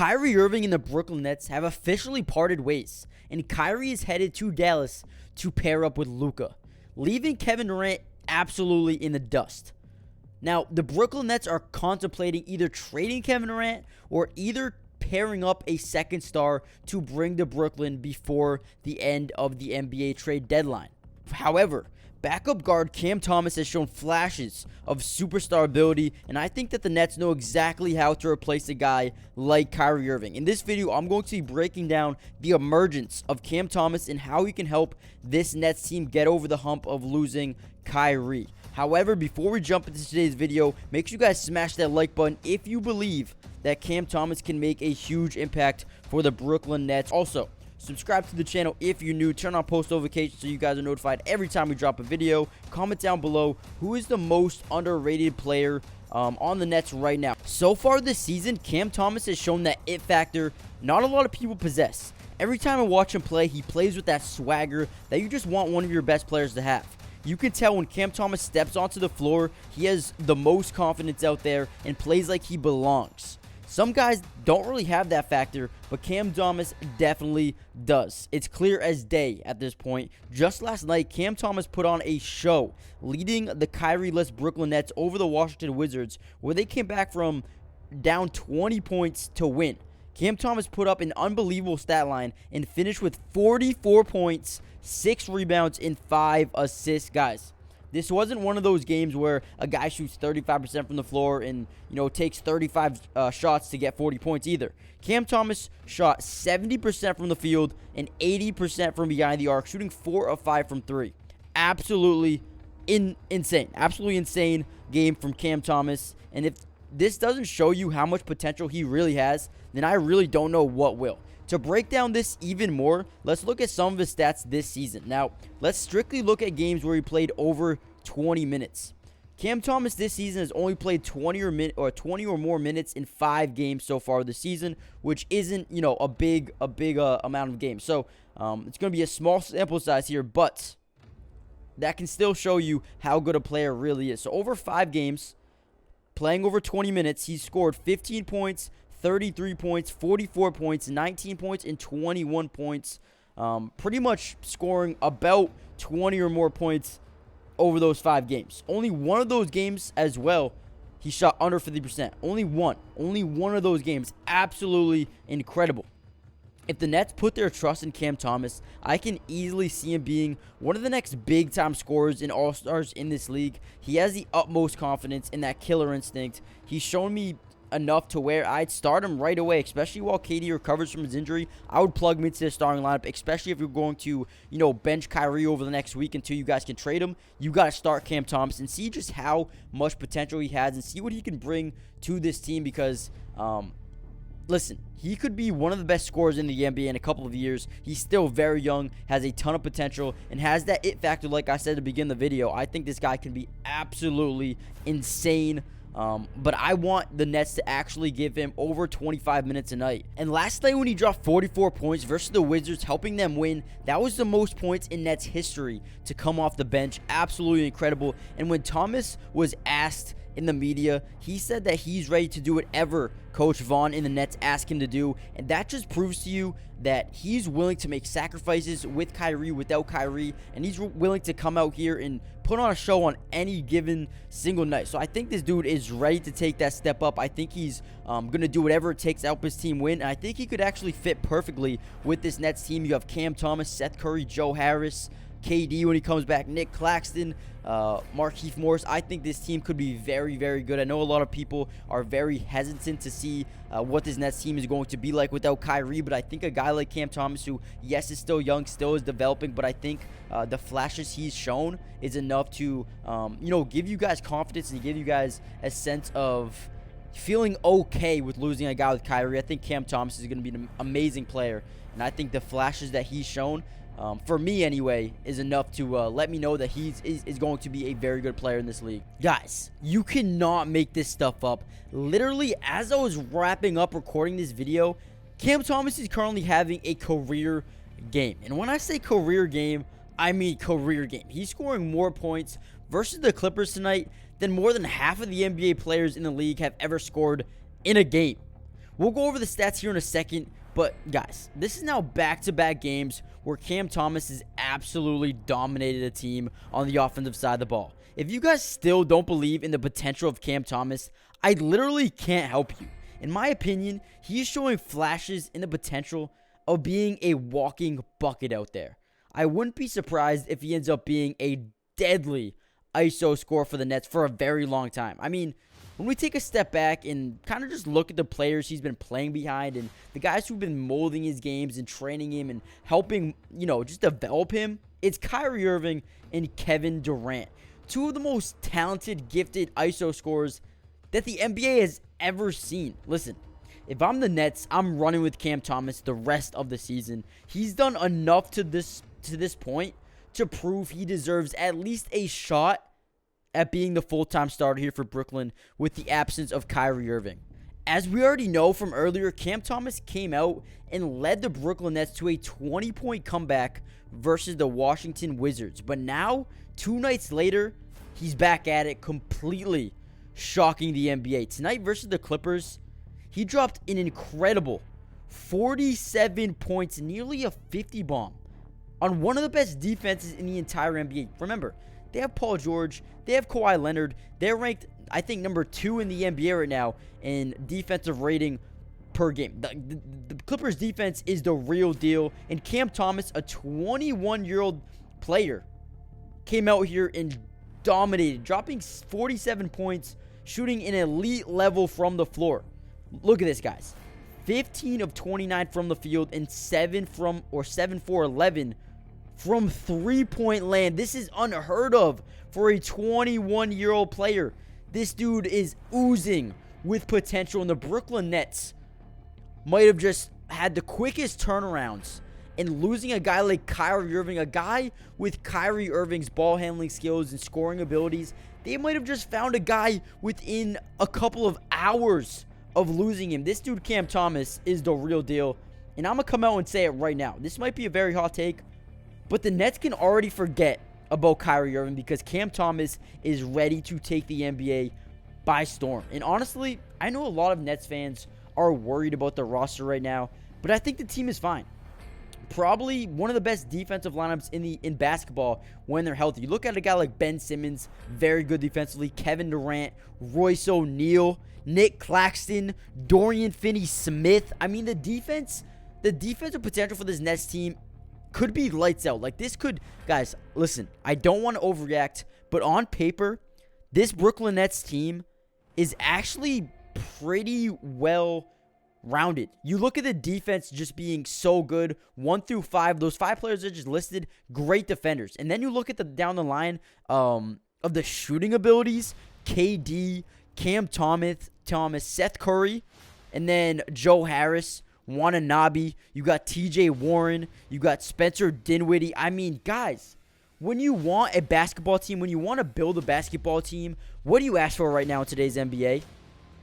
Kyrie Irving and the Brooklyn Nets have officially parted ways, and Kyrie is headed to Dallas to pair up with Luka, leaving Kevin Durant absolutely in the dust. Now, the Brooklyn Nets are contemplating either trading Kevin Durant or either pairing up a second star to bring to Brooklyn before the end of the NBA trade deadline. However, backup guard Cam Thomas has shown flashes of superstar ability, and I think that the Nets know exactly how to replace a guy like Kyrie Irving. In this video, I'm going to be breaking down the emergence of Cam Thomas and how he can help this Nets team get over the hump of losing Kyrie. However, before we jump into today's video, make sure you guys smash that like button if you believe that Cam Thomas can make a huge impact for the Brooklyn Nets. Also, subscribe to the channel if you're new. Turn on post notifications so you guys are notified every time we drop a video. Comment down below who is the most underrated player on the Nets right now. So far this season, Cam Thomas has shown that it factor not a lot of people possess. Every time I watch him play, he plays with that swagger that you just want one of your best players to have. You can tell when Cam Thomas steps onto the floor, he has the most confidence out there and plays like he belongs. Some guys don't really have that factor, but Cam Thomas definitely does. It's clear as day at this point. Just last night, Cam Thomas put on a show, leading the Kyrie-less Brooklyn Nets over the Washington Wizards, where they came back from down 20 points to win. Cam Thomas put up an unbelievable stat line and finished with 44 points, 6 rebounds, and 5 assists. Guys, this wasn't one of those games where a guy shoots 35% from the floor and, takes 35 shots to get 40 points either. Cam Thomas shot 70% from the field and 80% from behind the arc, shooting 4 of 5 from 3. Absolutely insane. Absolutely insane game from Cam Thomas. And if this doesn't show you how much potential he really has, then I really don't know what will. To break down this even more, let's look at some of his stats this season. Now, let's strictly look at games where he played over 20 minutes. Cam Thomas this season has only played 20 or more minutes in 5 games so far this season, which isn't, a big amount of games. So, it's going to be a small sample size here, but that can still show you how good a player really is. So, over 5 games, playing over 20 minutes, he scored 15 points, 33 points, 44 points, 19 points, and 21 points. Pretty much scoring about 20 or more points over those 5 games. Only one of those games as well, he shot under 50%. Only one of those games. Absolutely incredible. If the Nets put their trust in Cam Thomas, I can easily see him being one of the next big-time scorers and all-stars in this league. He has the utmost confidence and that killer instinct. He's shown me enough to where I'd start him right away, especially while KD recovers from his injury. I would plug him into the starting lineup, especially if you're going to, bench Kyrie over the next week until you guys can trade him. You got to start Cam Thomas and see just how much potential he has and see what he can bring to this team because, listen, he could be one of the best scorers in the NBA in a couple of years. He's still very young, has a ton of potential, and has that it factor like I said to begin the video. I think this guy can be absolutely insane. But I want the Nets to actually give him over 25 minutes a night. And last night when he dropped 44 points versus the Wizards, helping them win, that was the most points in Nets history to come off the bench. Absolutely incredible. And when Thomas was asked in the media, he said that he's ready to do whatever Coach Vaughn and the Nets ask him to do, and that just proves to you that he's willing to make sacrifices with Kyrie, without Kyrie, and he's willing to come out here and put on a show on any given single night. So I think this dude is ready to take that step up. I think he's going to do whatever it takes to help his team win, and I think he could actually fit perfectly with this Nets team. You have Cam Thomas, Seth Curry, Joe Harris, KD when he comes back, Nick Claxton, Markieff Morris. I think this team could be very, very good. I know a lot of people are very hesitant to see what this Nets team is going to be like without Kyrie, but I think a guy like Cam Thomas, who, yes, is still young, still is developing, but I think the flashes he's shown is enough to, give you guys confidence and give you guys a sense of feeling okay with losing a guy with Kyrie. I think Cam Thomas is going to be an amazing player, and I think the flashes that he's shown, for me anyway, is enough to let me know that he is going to be a very good player in this league. Guys, you cannot make this stuff up. Literally, as I was wrapping up recording this video, Cam Thomas is currently having a career game. And when I say career game, I mean career game. He's scoring more points versus the Clippers tonight than more than half of the NBA players in the league have ever scored in a game. We'll go over the stats here in a second, but guys, this is now back-to-back games where Cam Thomas has absolutely dominated a team on the offensive side of the ball. If you guys still don't believe in the potential of Cam Thomas, I literally can't help you. In my opinion, he's showing flashes in the potential of being a walking bucket out there. I wouldn't be surprised if he ends up being a deadly ISO scorer for the Nets for a very long time. I mean, when we take a step back and kind of just look at the players he's been playing behind and the guys who've been molding his games and training him and helping, just develop him, it's Kyrie Irving and Kevin Durant. Two of the most talented, gifted ISO scorers that the NBA has ever seen. Listen, if I'm the Nets, I'm running with Cam Thomas the rest of the season. He's done enough to this point to prove he deserves at least a shot at being the full-time starter here for Brooklyn with the absence of Kyrie Irving. As we already know from earlier, Cam Thomas came out and led the Brooklyn Nets to a 20-point comeback versus the Washington Wizards. But now, 2 nights later, he's back at it, completely shocking the NBA. Tonight versus the Clippers, he dropped an incredible 47 points, nearly a 50 bomb on one of the best defenses in the entire NBA. Remember, they have Paul George, they have Kawhi Leonard. They're ranked, I think, number 2 in the NBA right now in defensive rating per game. The Clippers defense is the real deal. And Cam Thomas, a 21-year-old player, came out here and dominated, dropping 47 points, shooting an elite level from the floor. Look at this, guys. 15 of 29 from the field and 7 for 11 from three-point land. This is unheard of for a 21-year-old player. This dude is oozing with potential, and the Brooklyn Nets might have just had the quickest turnarounds in losing a guy like Kyrie Irving, a guy with Kyrie Irving's ball handling skills and scoring abilities. They might have just found a guy within a couple of hours of losing him. This dude, Cam Thomas, is the real deal, and I'm going to come out and say it right now. This might be a very hot take, but the Nets can already forget about Kyrie Irving because Cam Thomas is ready to take the NBA by storm. And honestly, I know a lot of Nets fans are worried about the roster right now, but I think the team is fine. Probably one of the best defensive lineups in basketball when they're healthy. You look at a guy like Ben Simmons, very good defensively, Kevin Durant, Royce O'Neal, Nick Claxton, Dorian Finney-Smith. I mean, the defensive potential for this Nets team could be lights out. Like, this could, guys, listen, I don't want to overreact, but on paper, this Brooklyn Nets team is actually pretty well rounded. You look at the defense just being so good, 1 through 5. Those 5 players are just listed, great defenders. And then you look at down the line of the shooting abilities, KD, Cam Thomas, Seth Curry, and then Joe Harris, Watanabe. You got TJ Warren. You got Spencer Dinwiddie. I mean, guys, when you want a basketball team, when you want to build a basketball team, what do you ask for right now in today's NBA?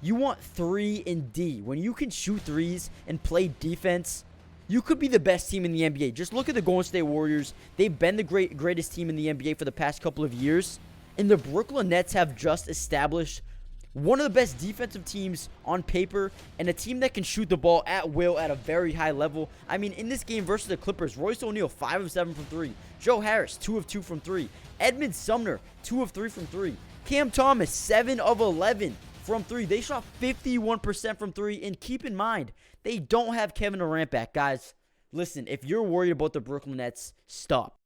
You want 3 and D. When you can shoot threes and play defense, you could be the best team in the NBA. Just look at the Golden State Warriors. They've been the greatest team in the NBA for the past couple of years. And the Brooklyn Nets have just established one of the best defensive teams on paper and a team that can shoot the ball at will at a very high level. I mean, in this game versus the Clippers, Royce O'Neal, 5 of 7 from 3. Joe Harris, 2 of 2 from 3. Edmund Sumner, 2 of 3 from 3. Cam Thomas, 7 of 11 from 3. They shot 51% from 3. And keep in mind, they don't have Kevin Durant back. Guys, listen, if you're worried about the Brooklyn Nets, stop.